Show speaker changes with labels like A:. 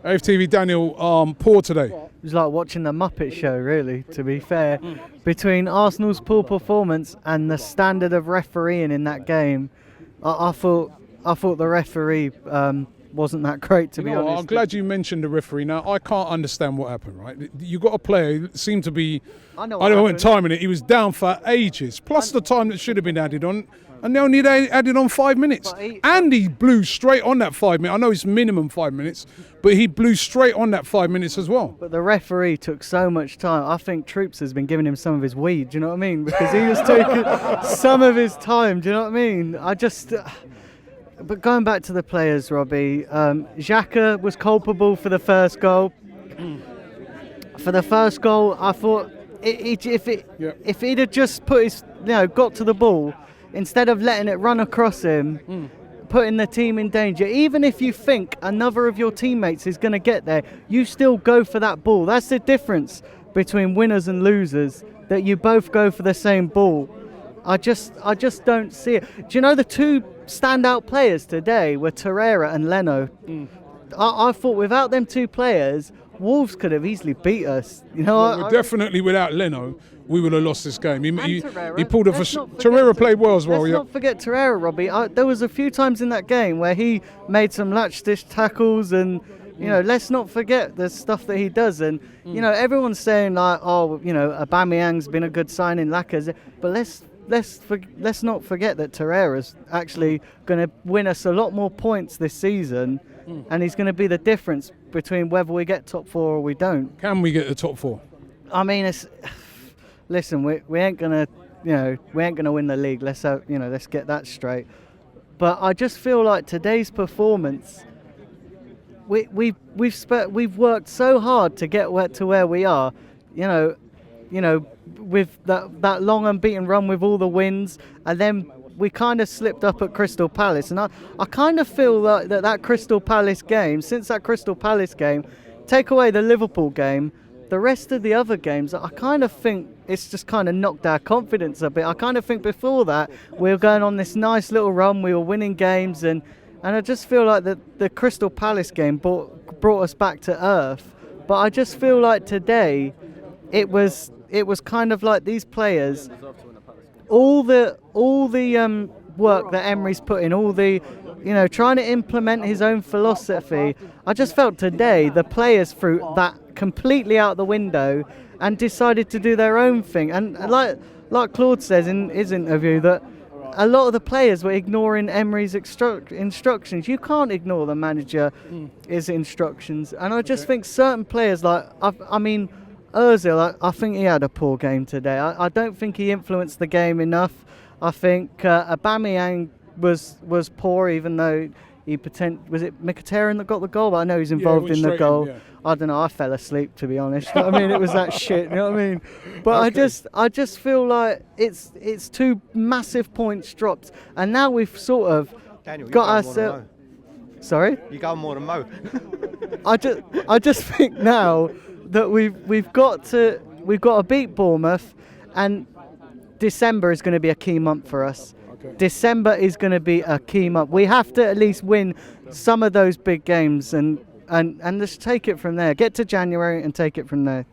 A: AFTV Daniel, poor today.
B: It was like watching the Muppet show, really, to be fair. Between Arsenal's poor performance and the standard of refereeing in that game, I thought the referee wasn't that great, to be honest.
A: I'm glad you mentioned the referee. Now, I can't understand what happened, right? You got a player who seemed to be, I don't know what time in it, he was down for ages, plus the time that should have been added on, and they only added on 5 minutes. And he blew straight on that 5 minutes. I know it's minimum 5 minutes, but he blew straight on that 5 minutes as well.
B: But the referee took so much time. I think Troops has been giving him some of his weed, do you know what I mean? Because he was taking some of his time, do you know what I mean? But going back to the players, Robbie, Xhaka was culpable for the first goal. For the first goal, I thought if he'd have just put his, got to the ball, instead of letting it run across him, putting the team in danger, even if you think another of your teammates is going to get there, you still go for that ball. That's the difference between winners and losers, that you both go for the same ball. I just don't see it. Do you know the two standout players today were Torreira and Leno? I thought without them two players, Wolves could have easily beat us.
A: Definitely without Leno, we would have lost this game. He pulled off. Torreira played well as well.
B: Let's not forget Torreira, Robbie. There was a few times in that game where he made some latch-dish tackles, and let's not forget the stuff that he does. And everyone's saying like, Aubameyang's been a good signing, Lacazette, but let's not forget that Torreira's actually going to win us a lot more points this season, and he's going to be the difference between whether we get top four or we don't.
A: Can we get the top four?
B: I mean, listen, we ain't gonna win the league. Let's get that straight. But I just feel like today's performance, we've worked so hard to get to where we are. With that long unbeaten run with all the wins, and then we kind of slipped up at Crystal Palace. And I kind of feel like that Crystal Palace game, since that Crystal Palace game, take away the Liverpool game, the rest of the other games, I kind of think it's just kind of knocked our confidence a bit. I kind of think before that we were going on this nice little run, we were winning games, and I just feel like the Crystal Palace game brought us back to earth. But I just feel like today it was kind of like these players, all the work that Emery's put in, all the trying to implement his own philosophy. I just felt today the players threw that completely out the window and decided to do their own thing. And like Claude says in his interview, that a lot of the players were ignoring Emery's instructions. You can't ignore the manager's instructions. And I just think certain players, like Ozil, I think he had a poor game today. I don't think he influenced the game enough. I think Aubameyang was poor, even though was it Mkhitaryan that got the goal? But I know he's involved in the goal. I don't know. I fell asleep, to be honest. It was that shit. You know what I mean? But okay. I just feel like it's two massive points dropped, and now we've sort of got ourselves. Sorry?
C: You go more than Mo.
B: I just think now that we've got to beat Bournemouth, and December is going to be a key month for us. Okay. December is going to be a key month. We have to at least win some of those big games and just take it from there. Get to January and take it from there.